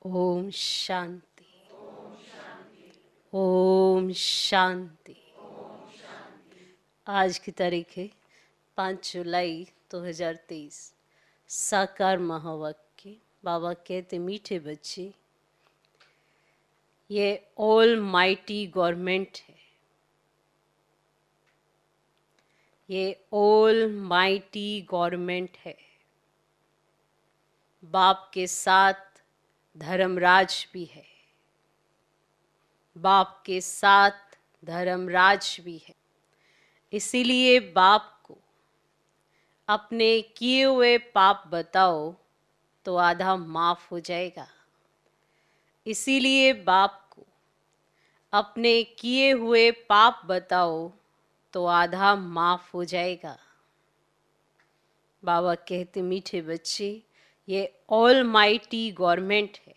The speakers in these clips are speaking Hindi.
ओम शांति। ओम शांति। आज की तारीख है 5 जुलाई 2023। साकार महावाक्य। बाबा कहते मीठे बच्चे, ये ऑल माइटी गवर्नमेंट है। ये ऑल माइटी गवर्नमेंट है। बाप के साथ धर्मराज भी है। बाप के साथ धर्मराज भी है। इसीलिए बाप को अपने किए हुए पाप बताओ तो आधा माफ हो जाएगा। इसीलिए बाप को अपने किए हुए पाप बताओ तो आधा माफ हो जाएगा। बाबा कहते मीठे बच्चे, ये ऑल माइटी गवर्नमेंट है।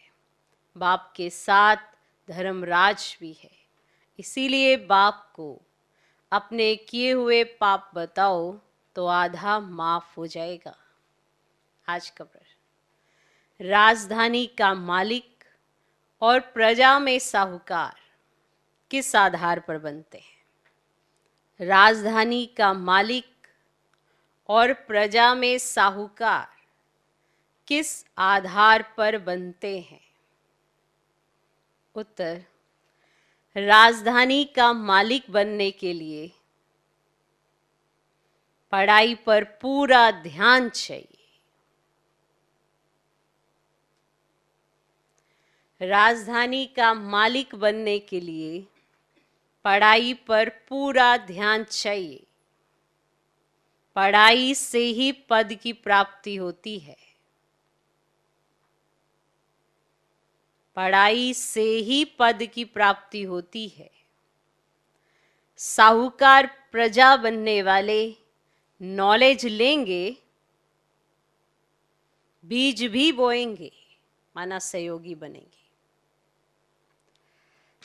बाप के साथ धर्मराज भी है। इसीलिए बाप को अपने किए हुए पाप बताओ तो आधा माफ हो जाएगा। आज का प्रश्न, राजधानी का मालिक और प्रजा में साहूकार किस आधार पर बनते हैं? राजधानी का मालिक और प्रजा में साहूकार किस आधार पर बनते हैं? उत्तर, राजधानी का मालिक बनने के लिए पढ़ाई पर पूरा ध्यान चाहिए। राजधानी का मालिक बनने के लिए पढ़ाई पर पूरा ध्यान चाहिए। पढ़ाई से ही पद की प्राप्ति होती है। पढ़ाई से ही पद की प्राप्ति होती है। साहूकार प्रजा बनने वाले नॉलेज लेंगे, बीज भी बोएंगे, माना सहयोगी बनेंगे।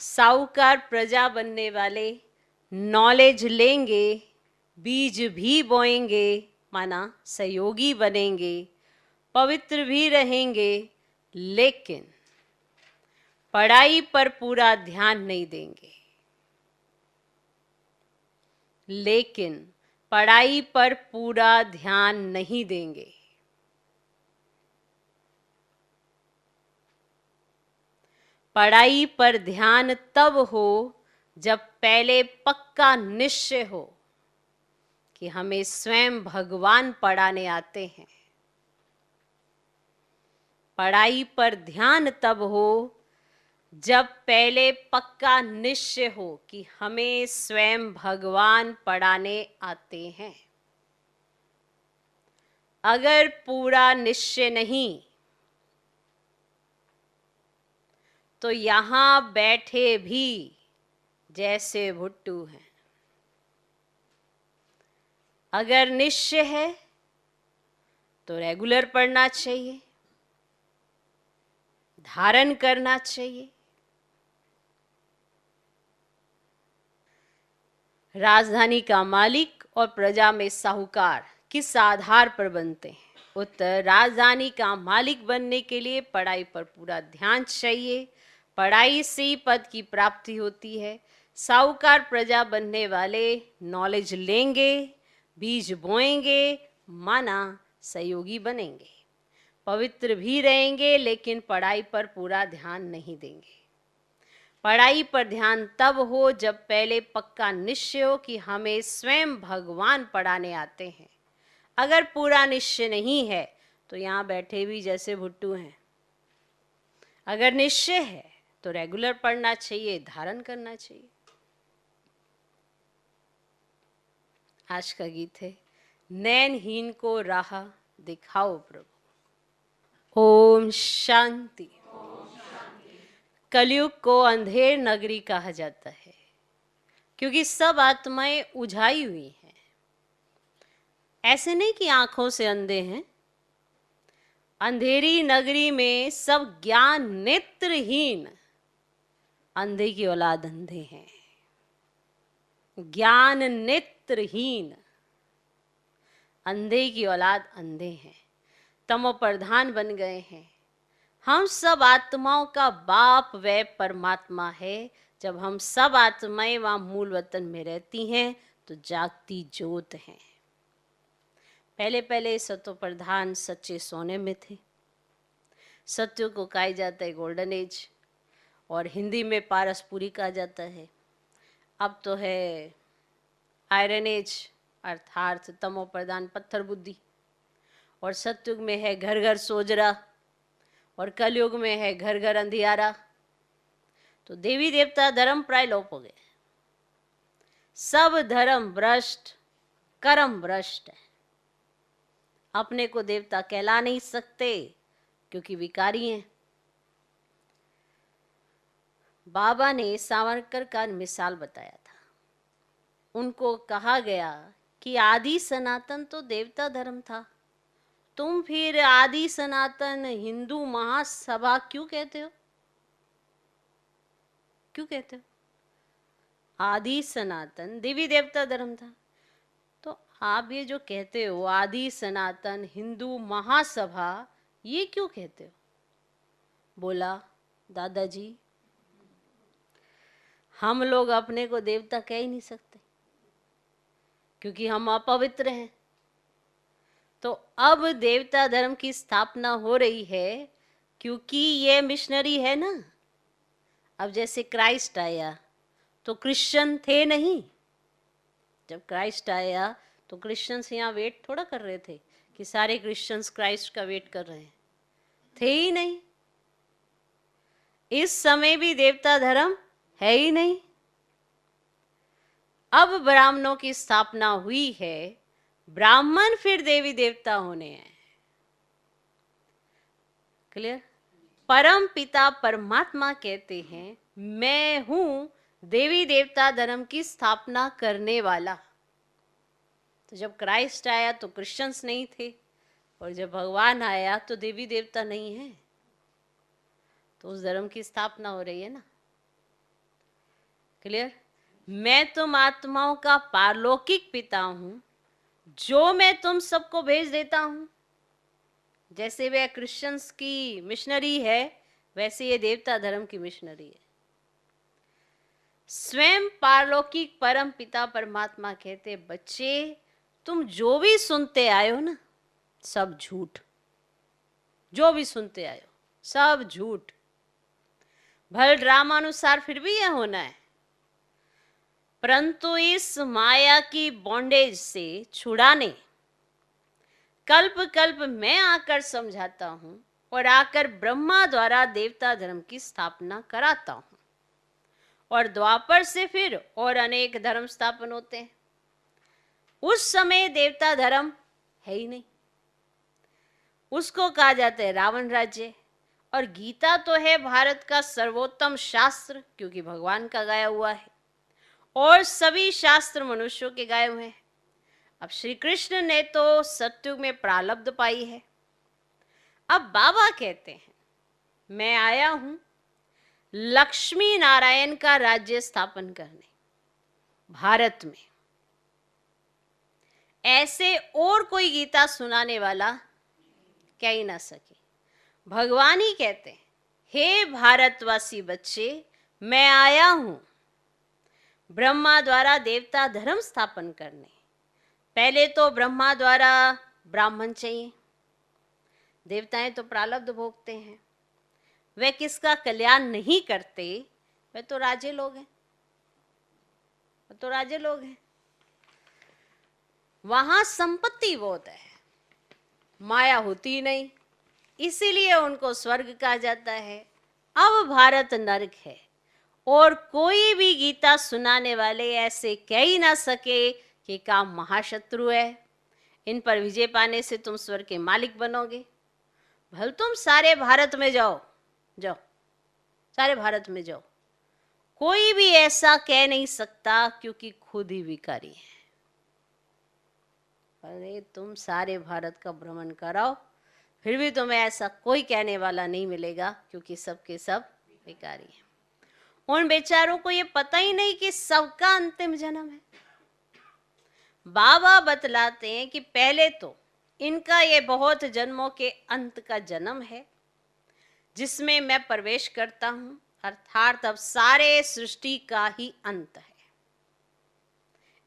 साहूकार प्रजा बनने वाले नॉलेज लेंगे, बीज भी बोएंगे, माना सहयोगी बनेंगे, पवित्र भी रहेंगे, लेकिन पढ़ाई पर पूरा ध्यान नहीं देंगे। लेकिन पढ़ाई पर पूरा ध्यान नहीं देंगे। पढ़ाई पर ध्यान तब हो जब पहले पक्का निश्चय हो कि हमें स्वयं भगवान पढ़ाने आते हैं। पढ़ाई पर ध्यान तब हो जब पहले पक्का निश्चय हो कि हमें स्वयं भगवान पढ़ाने आते हैं। अगर पूरा निश्चय नहीं तो यहां बैठे भी जैसे भुट्टू हैं। अगर निश्चय है तो रेगुलर पढ़ना चाहिए, धारण करना चाहिए। राजधानी का मालिक और प्रजा में साहूकार किस आधार पर बनते हैं? उत्तर, राजधानी का मालिक बनने के लिए पढ़ाई पर पूरा ध्यान चाहिए। पढ़ाई से ही पद की प्राप्ति होती है। साहूकार प्रजा बनने वाले नॉलेज लेंगे, बीज बोएंगे, माना सहयोगी बनेंगे, पवित्र भी रहेंगे, लेकिन पढ़ाई पर पूरा ध्यान नहीं देंगे। पढ़ाई पर ध्यान तब हो जब पहले पक्का निश्चय हो कि हमें स्वयं भगवान पढ़ाने आते हैं। अगर पूरा निश्चय नहीं है तो यहाँ बैठे भी जैसे भुट्टू हैं। अगर निश्चय है तो रेगुलर पढ़ना चाहिए, धारण करना चाहिए। आज का गीत है, नैनहीन को राह दिखाओ प्रभु। ओम शांति। कलयुग को अंधेर नगरी कहा जाता है क्योंकि सब आत्माएं उझाई हुई हैं। ऐसे नहीं कि आंखों से अंधे हैं। अंधेरी नगरी में सब ज्ञान नेत्रहीन अंधे की औलाद अंधे हैं। ज्ञान नेत्रहीन अंधे की औलाद अंधे हैं। तमो प्रधान बन गए हैं। हम सब आत्माओं का बाप वह परमात्मा है। जब हम सब आत्माएं वहां मूल वतन में रहती हैं तो जागती ज्योत हैं। पहले पहले सत्व प्रधान सच्चे सोने में थे। सत्य को कहा जाता है गोल्डन एज, और हिंदी में पारसपुरी कहा जाता है। अब तो है आयरन एज अर्थात तमो प्रधान पत्थर बुद्धि, और सतयुग में है घर घर सोजरा, और कलयुग में है घर घर अंधियारा। तो देवी देवता धर्म प्राय लोप हो गए। सब धर्म भ्रष्ट, कर्म भ्रष्ट है। अपने को देवता कहला नहीं सकते क्योंकि विकारी हैं। बाबा ने सावरकर का मिसाल बताया था। उनको कहा गया कि आदि सनातन तो देवता धर्म था, तुम फिर आदि सनातन हिंदू महासभा क्यों कहते हो? क्यों कहते हो? आदि सनातन देवी देवता धर्म था, तो आप ये जो कहते हो आदि सनातन हिंदू महासभा, ये क्यों कहते हो? बोला, दादाजी हम लोग अपने को देवता कह ही नहीं सकते क्योंकि हम अपवित्र हैं। तो अब देवता धर्म की स्थापना हो रही है क्योंकि ये मिशनरी है ना। अब जैसे क्राइस्ट आया तो क्रिश्चियन थे नहीं। जब क्राइस्ट आया तो क्रिश्चियंस यहाँ वेट थोड़ा कर रहे थे कि सारे क्रिश्चियंस क्राइस्ट का वेट कर रहे हैं, थे ही नहीं। इस समय भी देवता धर्म है ही नहीं। अब ब्राह्मणों की स्थापना हुई है, ब्राह्मण फिर देवी देवता होने हैं। क्लियर? परम पिता परमात्मा कहते हैं मैं हूं देवी देवता धर्म की स्थापना करने वाला। तो जब क्राइस्ट आया तो क्रिश्चियंस नहीं थे, और जब भगवान आया तो देवी देवता नहीं है, तो उस धर्म की स्थापना हो रही है ना। क्लियर? मैं तुम आत्माओं का पारलौकिक पिता हूं, जो मैं तुम सबको भेज देता हूं। जैसे वह क्रिश्चियंस की मिशनरी है, वैसे ये देवता धर्म की मिशनरी है। स्वयं पारलौकिक परम पिता परमात्मा कहते बच्चे तुम जो भी सुनते आए हो ना, सब झूठ। जो भी सुनते आए हो सब झूठ। भल ड्रामा अनुसार फिर भी यह होना है, परंतु इस माया की बॉन्डेज से छुड़ाने कल्प कल्प मैं आकर समझाता हूं, और आकर ब्रह्मा द्वारा देवता धर्म की स्थापना कराता हूं, और द्वापर से फिर और अनेक धर्म स्थापन होते हैं। उस समय देवता धर्म है ही नहीं, उसको कहा जाता है रावण राज्य। और गीता तो है भारत का सर्वोत्तम शास्त्र, क्योंकि भगवान का गाया हुआ है, और सभी शास्त्र मनुष्यों के गाए हुए हैं। अब श्री कृष्ण ने तो सत्युग में प्रारब्ध पाई है। अब बाबा कहते हैं मैं आया हूं लक्ष्मी नारायण का राज्य स्थापन करने भारत में। ऐसे और कोई गीता सुनाने वाला कह ही ना सके। भगवान ही कहते हैं हे भारतवासी बच्चे, मैं आया हूं ब्रह्मा द्वारा देवता धर्म स्थापन करने। पहले तो ब्रह्मा द्वारा ब्राह्मण चाहिए। देवताएं तो प्रारब्ध भोगते हैं, वे किसका कल्याण नहीं करते, वे तो राजे लोग हैं, वे तो राजे लोग हैं। वहां संपत्ति बहुत है, माया होती नहीं, इसीलिए उनको स्वर्ग कहा जाता है। अब भारत नरक है, और कोई भी गीता सुनाने वाले ऐसे कह ही ना सके कि काम महाशत्रु है, इन पर विजय पाने से तुम स्वर्ग के मालिक बनोगे। भल तुम सारे भारत में जाओ, जाओ सारे भारत में जाओ, कोई भी ऐसा कह नहीं सकता क्योंकि खुद ही विकारी है। अरे तुम सारे भारत का भ्रमण कराओ, फिर भी तुम्हें ऐसा कोई कहने वाला नहीं मिलेगा क्योंकि सबके सब विकारी हैं। उन बेचारों को ये पता ही नहीं कि सबका अंतिम जन्म है। बाबा बतलाते हैं कि पहले तो इनका ये बहुत जन्मों के अंत का जन्म है, जिसमें मैं प्रवेश करता हूं, अर्थात अब सारे सृष्टि का ही अंत है।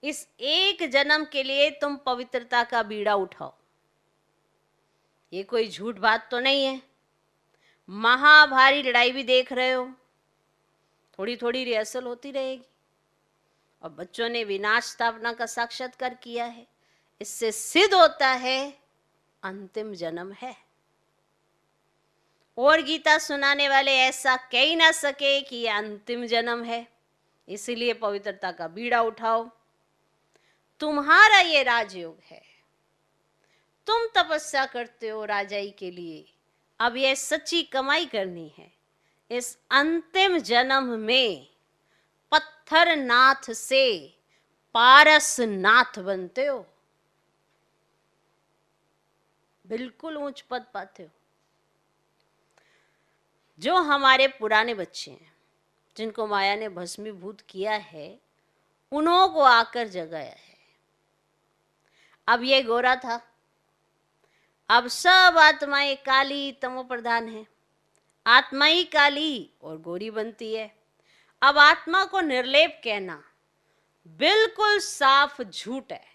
इस एक जन्म के लिए तुम पवित्रता का बीड़ा उठाओ। ये कोई झूठ बात तो नहीं है। महाभारी लड़ाई भी देख रहे हो, थोड़ी थोड़ी रिहर्सल होती रहेगी। और बच्चों ने विनाश स्थापना का साक्षात्कार किया है। इससे सिद्ध होता है अंतिम जन्म है। और गीता सुनाने वाले ऐसा कह ही ना सके कि यह अंतिम जन्म है। इसीलिए पवित्रता का बीड़ा उठाओ। तुम्हारा ये राजयोग है। तुम तपस्या करते हो राजाई के लिए। अब यह सच्ची कमाई करनी है। इस अंतिम जन्म में पत्थर नाथ से पारस नाथ बनते हो। बिल्कुल उच्च पद पाते हो। जो हमारे पुराने बच्चे हैं, जिनको माया ने भस्मीभूत किया है, उन्हों को आकर जगाया है। अब ये गोरा था, अब सब आत्माएं काली तमो प्रधान है। आत्मा ही काली और गोरी बनती है। अब आत्मा को निर्लेप कहना बिल्कुल साफ झूठ है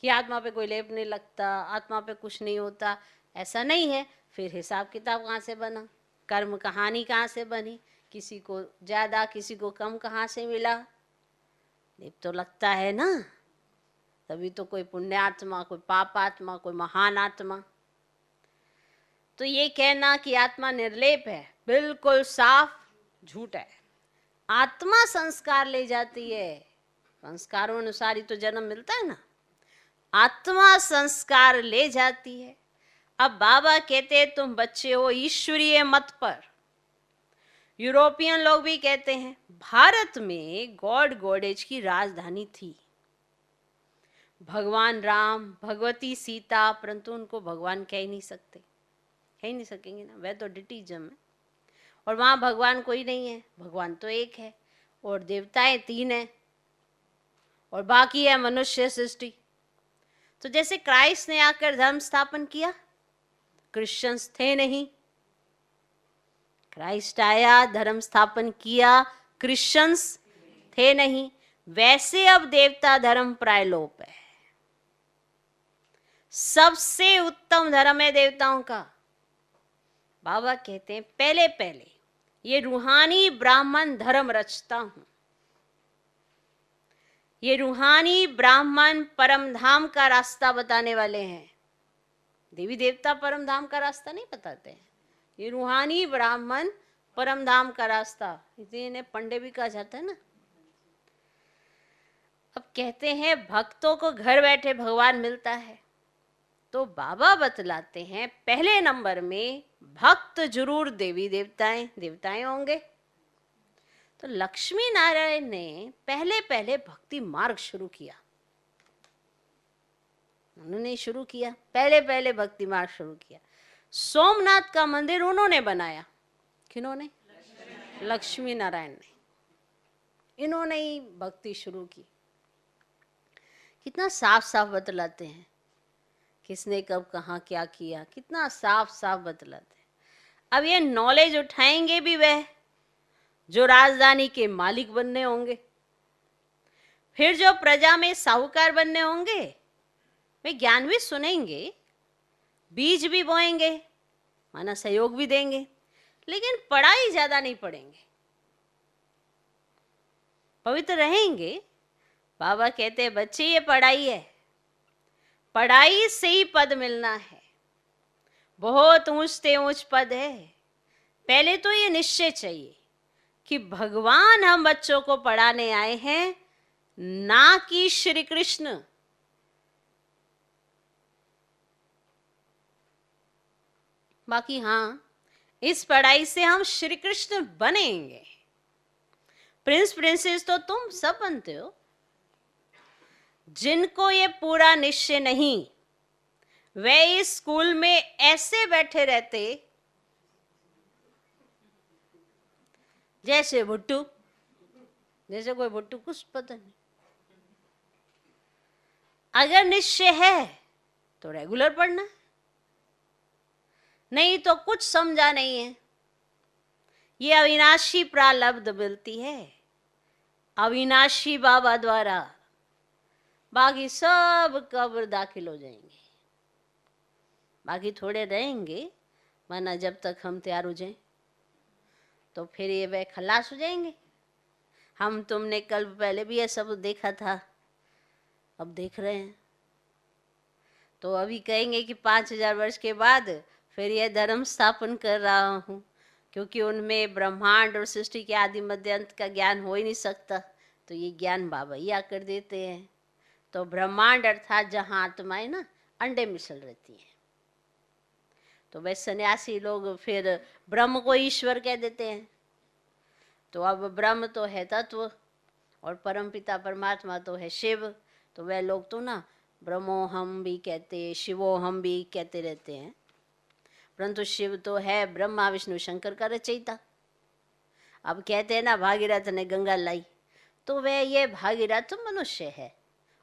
कि आत्मा पे कोई लेप नहीं लगता, आत्मा पे कुछ नहीं होता। ऐसा नहीं है। फिर हिसाब किताब कहाँ से बना? कर्म कहानी कहाँ से बनी? किसी को ज्यादा किसी को कम कहाँ से मिला? लेप तो लगता है ना। तभी तो कोई पुण्यात्मा, कोई पाप आत्मा, कोई महान आत्मा। तो ये कहना कि आत्मा निर्लेप है बिल्कुल साफ झूठ है। आत्मा संस्कार ले जाती है। संस्कारों अनुसार ही तो जन्म मिलता है ना। आत्मा संस्कार ले जाती है। अब बाबा कहते हैं तुम बच्चे हो ईश्वरीय मत पर। यूरोपियन लोग भी कहते हैं भारत में गॉड गॉडेज की राजधानी थी। भगवान राम, भगवती सीता, परंतु उनको भगवान कह ही नहीं सकते। कह ही नहीं सकेंगे ना, वह तो डिटिज्म है। और वहां भगवान कोई नहीं है। भगवान तो एक है और देवताएं 3 हैं और बाकी है मनुष्य सृष्टि। तो जैसे क्राइस्ट ने आकर धर्म स्थापन किया, क्रिश्चियंस थे नहीं। क्राइस्ट आया, धर्म स्थापन किया, क्रिश्चियंस थे नहीं। वैसे अब देवता धर्म प्रायलोप है। सबसे उत्तम धर्म है देवताओं का। बाबा कहते हैं पहले पहले ये रूहानी ब्राह्मण धर्म रचता हूं। ये रूहानी ब्राह्मण परम धाम का रास्ता बताने वाले हैं। देवी देवता परम धाम का रास्ता नहीं बताते हैं। ये रूहानी ब्राह्मण परम धाम का रास्ता, इसलिए इन्हें पंडे भी कहा जाता है ना। अब कहते हैं भक्तों को घर बैठे भगवान मिलता है। तो बाबा बतलाते हैं पहले नंबर में भक्त जरूर देवी देवताएं होंगे। तो लक्ष्मी नारायण ने पहले पहले भक्ति मार्ग शुरू किया। उन्होंने शुरू किया, पहले पहले भक्ति मार्ग शुरू किया। सोमनाथ का मंदिर उन्होंने बनाया। किन्होंने? लक्ष्मी नारायण ने। इन्होंने ही भक्ति शुरू की। कितना साफ साफ बतलाते हैं किसने कब कहाँ क्या किया, कितना साफ साफ बतलाते हैं। अब ये नॉलेज उठाएंगे भी वह जो राजधानी के मालिक बनने होंगे। फिर जो प्रजा में साहूकार बनने होंगे वे ज्ञान भी सुनेंगे, बीज भी बोएंगे, माना सहयोग भी देंगे, लेकिन पढ़ाई ज्यादा नहीं पढ़ेंगे, पवित्र रहेंगे। बाबा कहते हैं बच्चे ये पढ़ाई है, पढ़ाई से ही पद मिलना है। बहुत ऊंच से ऊंच पद है। पहले तो ये निश्चय चाहिए कि भगवान हम बच्चों को पढ़ाने आए हैं, ना कि श्री कृष्ण। बाकी हाँ, इस पढ़ाई से हम श्री कृष्ण बनेंगे। प्रिंस प्रिंसेस तो तुम सब बनते हो। जिनको ये पूरा निश्चय नहीं, वे इस स्कूल में ऐसे बैठे रहते जैसे भुट्टू, जैसे कोई भुट्टू, कुछ पता नहीं। अगर निश्चय है तो रेगुलर पढ़ना, नहीं तो कुछ समझा नहीं है। ये अविनाशी प्रारब्ध मिलती है अविनाशी बाबा द्वारा, बाकी सब कब्र दाखिल हो जाएंगे, बाकी थोड़े रहेंगे, वरना जब तक हम तैयार हो जाएं तो फिर ये वे खलास हो जाएंगे। हम तुमने कल पहले भी ये सब देखा था, अब देख रहे हैं। तो अभी कहेंगे कि 5000 वर्ष के बाद फिर यह धर्म स्थापन कर रहा हूँ, क्योंकि उनमें ब्रह्मांड और सृष्टि के आदि मध्य अंत का ज्ञान हो ही नहीं सकता, तो ये ज्ञान बाबा ही आकर देते हैं। तो ब्रह्मांड अर्थात जहाँ आत्माएं ना अंडे मिसल रहती हैं, तो वे सन्यासी लोग फिर ब्रह्म को ईश्वर कह देते हैं। तो अब ब्रह्म तो है तत्व और परमपिता परमात्मा तो है शिव, तो वे लोग तो ना ब्रह्मो हम भी कहते, शिवो हम भी कहते रहते हैं, परंतु शिव तो है ब्रह्मा विष्णु शंकर का रचयिता। अब कहते हैं ना भागीरथ ने गंगा लाई, तो वह ये भागीरथ मनुष्य है।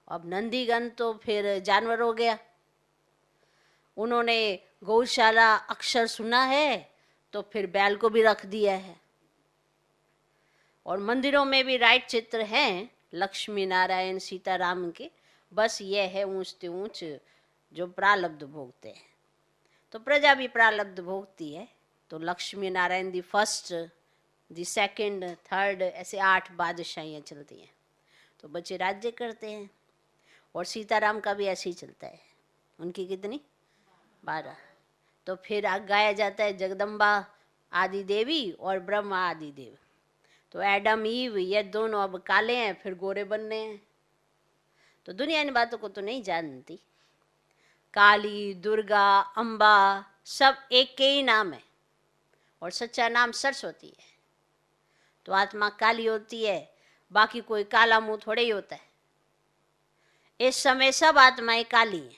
अब नंदीगण तो फिर जानवर हो गया, उन्होंने गौशाला अक्षर सुना है तो फिर बैल को भी रख दिया है। और मंदिरों में भी राइट चित्र हैं लक्ष्मी नारायण सीताराम के, बस ये है ऊंचते ऊंच जो प्रारब्ध भोगते हैं। तो प्रजा भी प्रारब्ध भोगती है, तो Lakshmi Narayan the first the second third ऐसे 8 बादशाहियाँ चलती हैं, तो बच्चे राज्य करते हैं। और सीताराम का भी ऐसे ही चलता है, उनकी कितनी 12। तो फिर गाया जाता है जगदम्बा आदि देवी और ब्रह्मा आदि देव। तो एडम ईव ये दोनों अब काले हैं, फिर गोरे बनने हैं। तो दुनिया इन बातों को तो नहीं जानती। काली, दुर्गा, अम्बा सब एक के ही नाम है, और सच्चा नाम सरस्वती है। तो आत्मा काली होती है, बाकी कोई काला मुंह थोड़े ही होता है। इस समय सब आत्माएं काली हैं,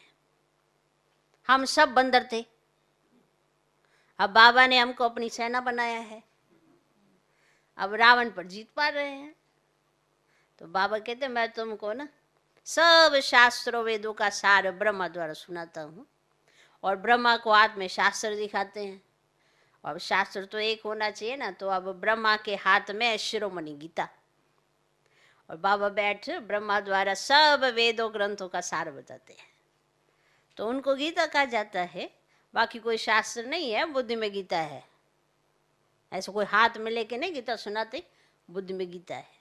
हम सब बंदर थे, अब बाबा ने हमको अपनी सेना बनाया है, अब रावण पर जीत पा रहे हैं। तो बाबा कहते मैं तुमको ना सब शास्त्रों वेदों का सार ब्रह्मा द्वारा सुनाता हूँ, और ब्रह्मा को हाथ में शास्त्र दिखाते हैं। अब शास्त्र तो एक होना चाहिए ना, तो अब ब्रह्मा के हाथ में शिरोमणि गीता, और बाबा बैठ ब्रह्मा द्वारा सब वेदों ग्रंथों का सार बताते हैं। तो उनको गीता कहा जाता है, बाकी कोई शास्त्र नहीं है, बुद्धि में गीता है। ऐसे कोई हाथ में लेके नहीं गीता सुनाते, बुद्धि में गीता है।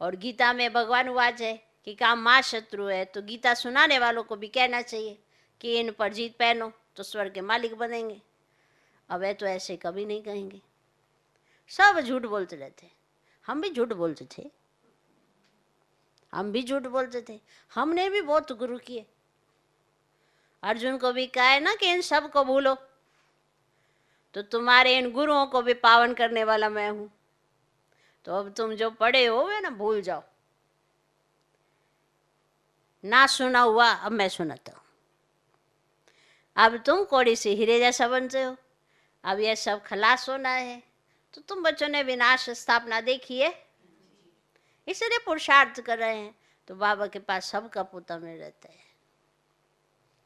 और गीता में भगवान वाच है कि काम माँ शत्रु है, तो गीता सुनाने वालों को भी कहना चाहिए कि इन पर जीत पहनो तो स्वर्ग के मालिक बनेंगे। अब तो ऐसे कभी नहीं कहेंगे, सब झूठ बोलते रहते। हम भी झूठ बोलते थे, हम भी झूठ बोलते थे, हमने भी बहुत गुरु किए। अर्जुन को भी कहा है ना कि इन सब को भूलो, तो तुम्हारे इन गुरुओं को भी पावन करने वाला मैं हूं। तो अब तुम जो पढ़े हो वे ना भूल जाओ, ना सुना हुआ अब मैं सुनाता हूं। अब तुम कौड़ी से हीरे जैसा बनते हो, अब यह सब खलास होना है। तो तुम बच्चों ने विनाश स्थापना देखी है, इसलिए पुरुषार्थ कर रहे हैं। तो बाबा के पास सबका पोता मेल रहता है,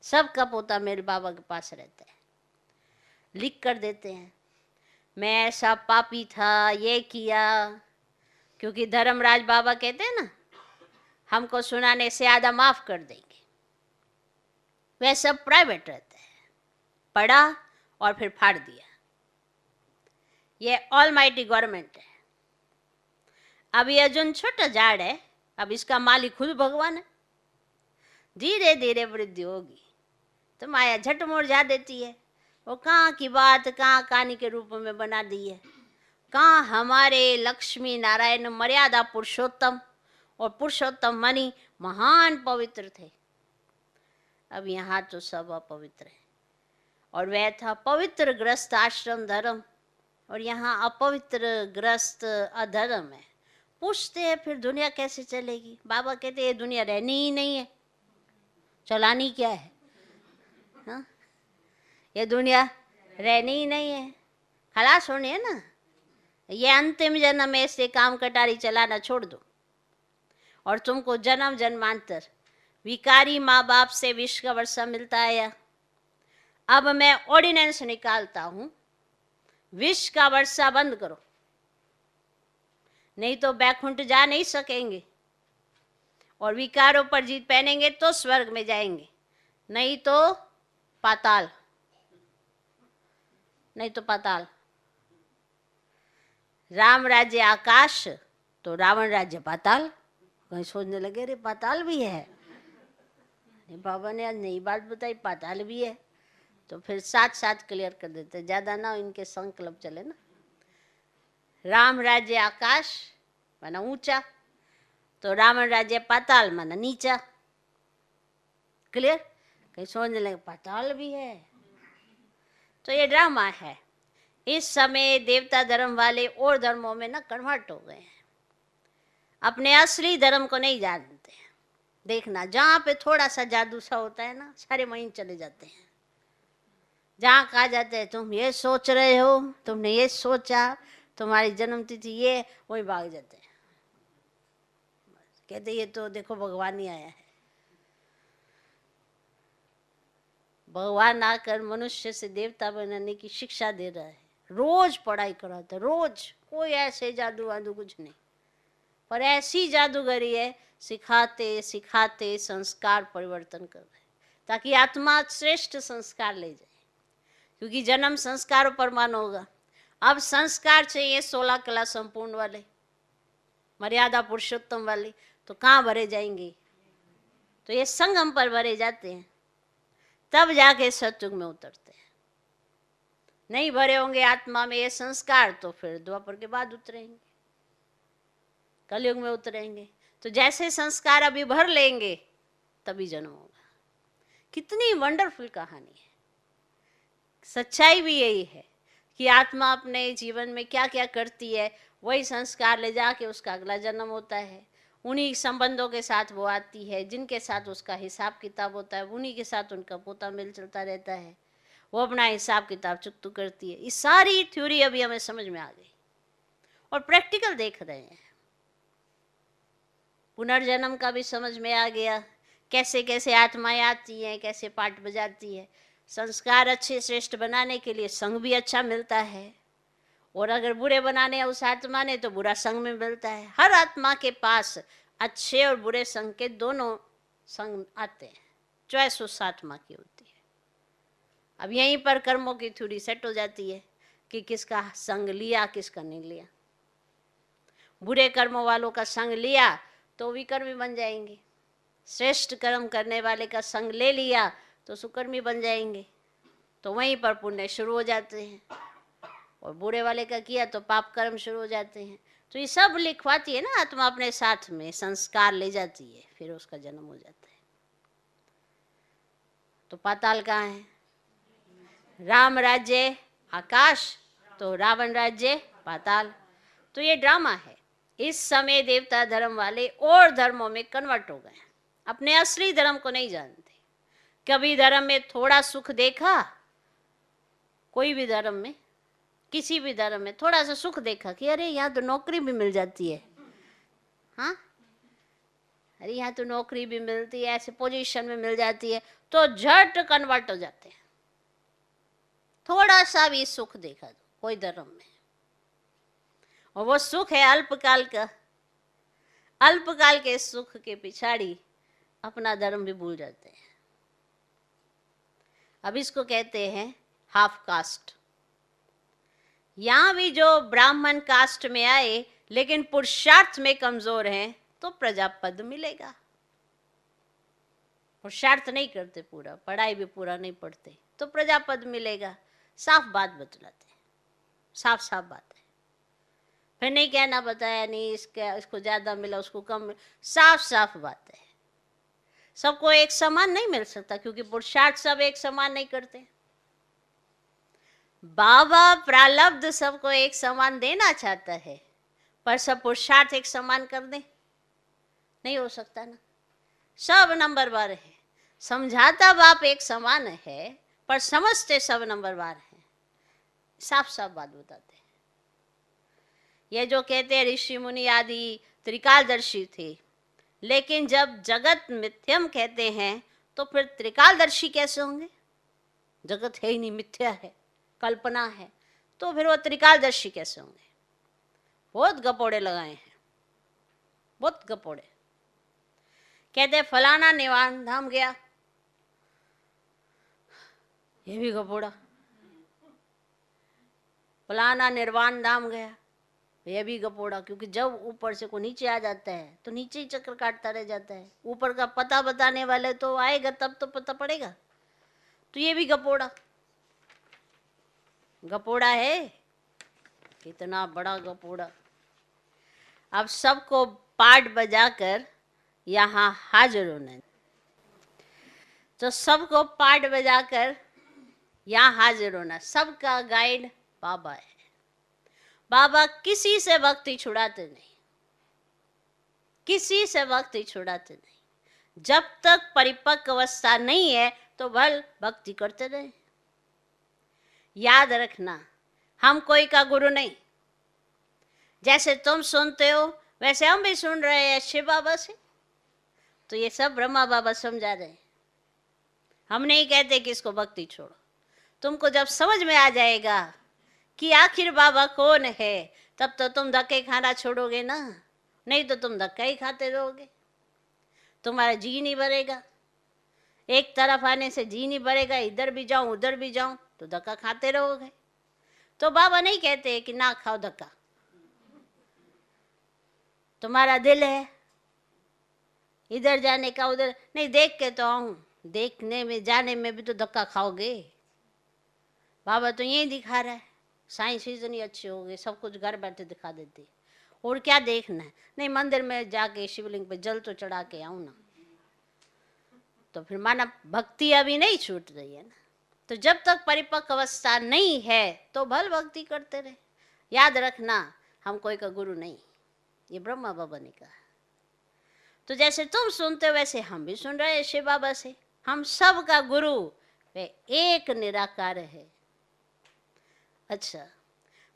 सबका पोता मेल बाबा के पास रहता है। लिख कर देते हैं मैं ऐसा पापी था, ये किया, क्योंकि धर्मराज बाबा कहते हैं ना हमको सुनाने से आधा माफ कर देंगे। वह सब प्राइवेट रहता है, पढ़ा और फिर फाड़ दिया। ये ऑलमाइटी गवर्नमेंट है। अब ये अर्जुन छोटा झाड़ है, अब इसका मालिक खुद भगवान है। धीरे धीरे वृद्धि होगी तो माया झट मुरझा देती है। वो कहाँ की बात कहाँ कहानी के रूप में बना दी है। कहाँ हमारे लक्ष्मी नारायण मर्यादा पुरुषोत्तम और पुरुषोत्तम मणि महान पवित्र थे, अब यहाँ तो सब अपवित्र है। और वह था पवित्र ग्रस्त आश्रम धर्म, और यहाँ अपवित्र ग्रस्त अधर्म है। पूछते हैं फिर दुनिया कैसे चलेगी। बाबा कहते ये दुनिया रहनी ही नहीं है, चलानी क्या है। हाँ, ये दुनिया रहनी ही नहीं है, खलास होनी है ना। ये अंतिम जन्म में से काम कटारी चलाना छोड़ दो, और तुमको जन्म जन्मांतर विकारी माँ बाप से विष का वर्षा मिलता आया। अब मैं ऑर्डिनेंस निकालता हूं, विष का वर्षा बंद करो, नहीं तो बैकुंठ जा नहीं सकेंगे, और विकारों पर जीत पहनेंगे तो स्वर्ग में जाएंगे, नहीं तो पाताल, नहीं तो पाताल। राम राज्य आकाश तो रावण राज्य पाताल। कहीं सोचने लगे अरे पाताल भी है, बाबा ने आज नई बात बताई, पाताल भी है। तो फिर साथ साथ क्लियर कर देते, ज्यादा ना इनके संकल्प चले ना। राम राज्य आकाश माना ऊंचा, तो रावण राज्य पाताल माना नीचा। क्लियर? कहीं सोचने लगे पाताल भी है, तो ये ड्रामा है। इस समय देवता धर्म वाले और धर्मों में ना कन्वर्ट हो गए हैं, अपने असली धर्म को नहीं जानते। देखना, जहां पे थोड़ा सा जादू सा होता है ना, सारे वहीं चले जाते हैं। जहां कहा जाता है तुम ये सोच रहे हो, तुमने ये सोचा, तुम्हारी जन्म तिथि ये, वहीं भाग जाते हैं। कहते ये तो देखो भगवान ही आया है। भगवान आकर मनुष्य से देवता बनाने की शिक्षा दे रहा है, रोज पढ़ाई कराता है, रोज। कोई ऐसे जादू वादू कुछ नहीं, पर ऐसी जादूगरी है, सिखाते सिखाते संस्कार परिवर्तन कर रहे, ताकि आत्मा श्रेष्ठ संस्कार ले जाए। क्योंकि जन्म संस्कारों पर मान होगा। अब संस्कार चाहिए 16 कला संपूर्ण वाले, मर्यादा पुरुषोत्तम वाले, तो कहाँ भरे जाएंगे? तो ये संगम पर भरे जाते हैं, तब जाके सतयुग में उतरते हैं। नहीं भरे होंगे आत्मा में ये संस्कार, तो फिर द्वापर के बाद उतरेंगे, कलयुग में उतरेंगे। तो जैसे संस्कार अभी भर लेंगे तभी जन्म होगा। कितनी वंडरफुल कहानी है। सच्चाई भी यही है कि आत्मा अपने जीवन में क्या क्या करती है, वही संस्कार ले जाके उसका अगला जन्म होता है। उन्हीं संबंधों के साथ वो आती है जिनके साथ उसका हिसाब किताब होता है, उन्हीं के साथ उनका पोता मिल चलता रहता है। वो अपना हिसाब किताब चुकतू करती है। ये सारी थ्योरी अभी हमें समझ में आ गई और प्रैक्टिकल देख रहे हैं। पुनर्जन्म का भी समझ में आ गया, कैसे कैसे आत्माएं आती हैं, कैसे पाठ बजाती है। संस्कार अच्छे श्रेष्ठ बनाने के लिए संग भी अच्छा मिलता है, और अगर बुरे बनाने उस आत्मा ने तो बुरा संग में मिलता है। हर आत्मा के पास अच्छे और बुरे संग के दोनों संग आते हैं, चॉइस उस आत्मा की होती है। अब यहीं पर कर्मों की थ्योरी सेट हो जाती है कि किसका संग लिया किसका नहीं लिया। बुरे कर्मों वालों का संग लिया तो विकर्मी बन जाएंगे, श्रेष्ठ कर्म करने वाले का संग ले लिया तो सुकर्मी बन जाएंगे। तो वहीं पर पुण्य शुरू हो जाते हैं, और बुरे वाले का किया तो पाप कर्म शुरू हो जाते हैं। तो ये सब लिखवाती है ना आत्मा, अपने साथ में संस्कार ले जाती है, फिर उसका जन्म हो जाता है। तो पाताल कहाँ है? राम राज्य आकाश तो रावण राज्य पाताल। तो ये ड्रामा है। इस समय देवता धर्म वाले और धर्मों में कन्वर्ट हो गए, अपने असली धर्म को नहीं जानते। कभी धर्म में थोड़ा सुख देखा, कोई भी धर्म में, किसी भी धर्म में थोड़ा सा सुख देखा कि अरे यहाँ तो नौकरी भी मिल जाती है, हाँ अरे यहाँ तो नौकरी भी मिलती है, ऐसे पोजीशन में मिल जाती है, तो झट कन्वर्ट हो जाते हैं। थोड़ा सा भी सुख देखा तो कोई धर्म में, और वो सुख है अल्पकाल का। अल्पकाल के सुख के पिछाड़ी अपना धर्म भी भूल जाते हैं। अब इसको कहते हैं हाफ कास्ट। यहां भी जो ब्राह्मण कास्ट में आए लेकिन पुरुषार्थ में कमजोर हैं तो प्रजापद मिलेगा। पुरुषार्थ नहीं करते पूरा, पढ़ाई भी पूरा नहीं पढ़ते तो प्रजापद मिलेगा। साफ बात बतलाते हैं, साफ साफ बात है। फिर नहीं कहना बताया नहीं, इसको ज्यादा मिला उसको कम मिला, साफ साफ बात है। सबको एक समान नहीं मिल सकता, क्योंकि पुरुषार्थ सब एक समान नहीं करते। बाबा प्रारब्ध सबको एक समान देना चाहता है, पर सब पुरुषार्थ एक समान कर दे, नहीं हो सकता ना। सब नंबरवार है। समझाता बाप एक समान है, पर समझते सब नंबरवार हैं। साफ साफ बात बताते हैं। ये जो कहते हैं ऋषि मुनि आदि त्रिकालदर्शी थे, लेकिन जब जगत मिथ्यम कहते हैं तो फिर त्रिकालदर्शी कैसे होंगे? जगत है ही नहीं, मिथ्या है, कल्पना है, तो फिर वो त्रिकालदर्शी कैसे होंगे? बहुत गपोड़े लगाए हैं, बहुत गपोड़े। कहते फलाना निवान धाम गया, ये भी गपोड़ा। फलाना निर्वाण धाम गया, यह भी गपोड़ा। क्योंकि जब ऊपर से को नीचे आ जाता है तो नीचे ही चक्कर काटता रह जाता है। ऊपर का पता बताने वाले तो आएगा तब तो पता पड़ेगा। तो ये भी गपोड़ा, गपोड़ा है, इतना बड़ा गपोड़ा। अब सबको पाठ बजाकर यहाँ हाजिर होना। तो सबको पाठ बजाकर यहाँ हाजिर होना। सबका गाइड बाबा है। बाबा किसी से भक्ति छुड़ाते नहीं, किसी से भक्ति छुड़ाते नहीं। जब तक परिपक्व अवस्था नहीं है तो भल भक्ति करते रहे। याद रखना, हम कोई का गुरु नहीं। जैसे तुम सुनते हो वैसे हम भी सुन रहे हैं शिव बाबा से। तो ये सब ब्रह्मा बाबा समझा रहे हैं। हम नहीं कहते कि इसको भक्ति छोड़ो। तुमको जब समझ में आ जाएगा कि आखिर बाबा कौन है, तब तो तुम धक्के खाना छोड़ोगे ना। नहीं तो तुम धक्का ही खाते रहोगे, तुम्हारा जी नहीं भरेगा। एक तरफ आने से जी नहीं भरेगा, इधर भी जाऊं उधर भी जाऊं तो धक्का खाते रहोगे। तो बाबा नहीं कहते कि ना खाओ धक्का। तुम्हारा दिल है इधर जाने का, उधर नहीं, देख के तो आऊं, देखने में जाने में भी तो धक्का खाओगे। बाबा तो यही दिखा रहा है, साइंस इतनी अच्छी हो गई, सब कुछ घर बैठे दिखा देते। और क्या देखना है? नहीं, मंदिर में जाके शिवलिंग पे जल तो चढ़ा के आऊं ना। तो फिर माना भक्ति अभी नहीं छूट रही है ना। तो जब तक परिपक्व अवस्था नहीं है तो भल भक्ति करते रहे। याद रखना, हम कोई का गुरु नहीं, ये ब्रह्मा बाबा ने कहा। तो जैसे तुम सुनते हो वैसे हम भी सुन रहे हैं शिव बाबा से। हम सब का गुरु वे एक निराकार है। अच्छा,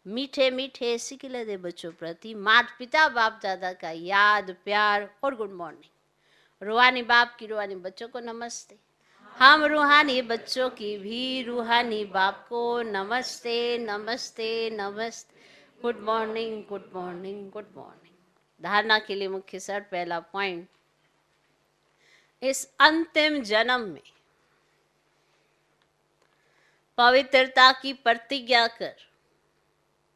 मीठे मीठे सिखले दे बच्चों प्रति माता पिता बाप दादा का याद प्यार और गुड मॉर्निंग। रूहानी बाप की रूहानी बच्चों को नमस्ते। हम रूहानी बच्चों की भी रूहानी बाप को नमस्ते नमस्ते नमस्ते। Good morning good morning good morning. धारणा के लिए मुख्य सर पहला पॉइंट, इस अंतिम जन्म में पवित्रता की प्रतिज्ञा कर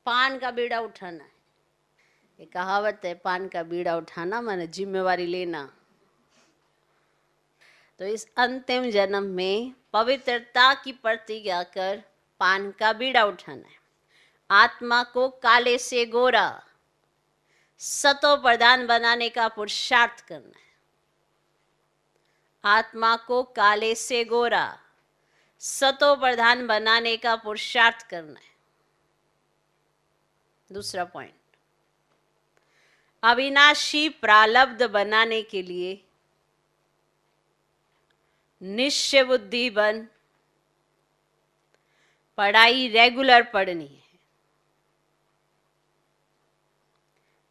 पान का बीड़ा उठाना है। ये कहावत है, पान का बीड़ा उठाना माने जिम्मेवारी लेना। तो इस अंतिम जन्म में पवित्रता की प्रतिज्ञा कर पान का बीड़ा उठाना है। आत्मा को काले से गोरा सतो प्रधान बनाने का पुरुषार्थ करना है। आत्मा को काले से गोरा सतो प्रधान बनाने का पुरुषार्थ करना है। दूसरा पॉइंट, अविनाशी प्रालब्ध बनाने के लिए निश्चय बुद्धि बन पढ़ाई रेगुलर पढ़नी है।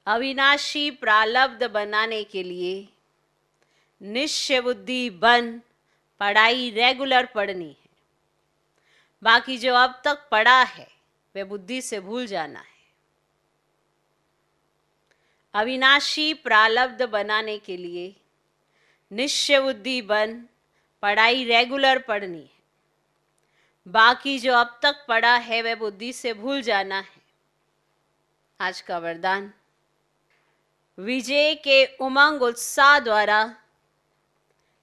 अविनाशी प्रालब्ध बनाने के लिए निश्चय बुद्धि बन पढ़ाई रेगुलर पढ़नी है। बाकी जो अब तक पढ़ा है वह बुद्धि से भूल जाना है। अविनाशी प्रालब्ध बनाने के लिए निश्चय बुद्धि बन पढ़ाई रेगुलर पढ़नी है। बाकी जो अब तक पढ़ा है वह बुद्धि से भूल जाना है। आज का वरदान, विजय के उमंग उत्साह द्वारा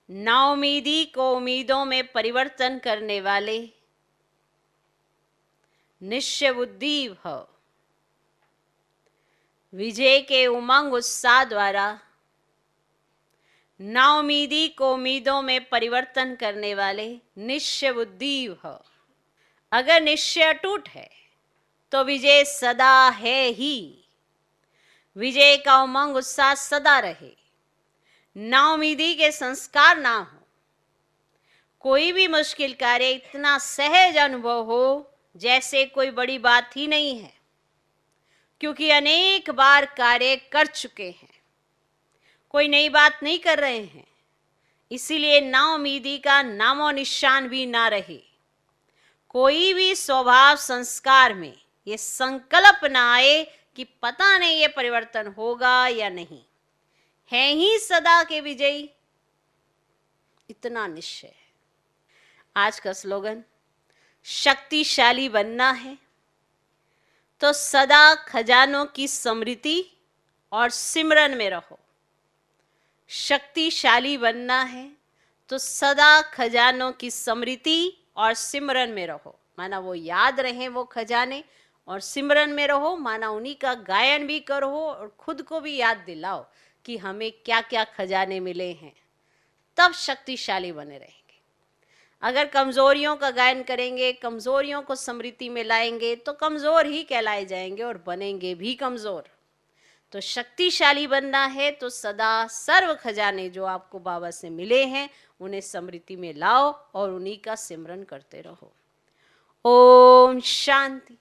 नाउमीदी को उम्मीदों में परिवर्तन करने वाले निश्चय बुद्धि भव। विजय के उमंग उत्साह द्वारा नाउमीदी को उम्मीदों में परिवर्तन करने वाले निश्चय बुद्धि भव। अगर निश्चय अटूट है तो विजय सदा है ही। विजय का उमंग उत्साह सदा रहे। नाउमीदी के संस्कार ना हो। कोई भी मुश्किल कार्य इतना सहज अनुभव हो जैसे कोई बड़ी बात ही नहीं है, क्योंकि अनेक बार कार्य कर चुके हैं, कोई नई बात नहीं कर रहे हैं। इसीलिए नाउमीदी का नामो निशान भी ना रहे। कोई भी स्वभाव संस्कार में ये संकल्प ना आए कि पता नहीं ये परिवर्तन होगा या नहीं, है ही सदा के विजयी, इतना निश्चय है। आज का स्लोगन, शक्तिशाली बनना है तो सदा खजानों की समृद्धि और सिमरन में रहो। शक्तिशाली बनना है तो सदा खजानों की समृद्धि और सिमरन में रहो, माना वो याद रहे वो खजाने, और सिमरन में रहो माना उन्हीं का गायन भी करो और खुद को भी याद दिलाओ कि हमें क्या क्या खजाने मिले हैं, तब शक्तिशाली बने रहेंगे। अगर कमजोरियों का गायन करेंगे, कमजोरियों को समृद्धि में लाएंगे तो कमजोर ही कहलाए जाएंगे और बनेंगे भी कमजोर। तो शक्तिशाली बनना है तो सदा सर्व खजाने जो आपको बाबा से मिले हैं उन्हें समृद्धि में लाओ और उन्हीं का सिमरन करते रहो। ओम शांति।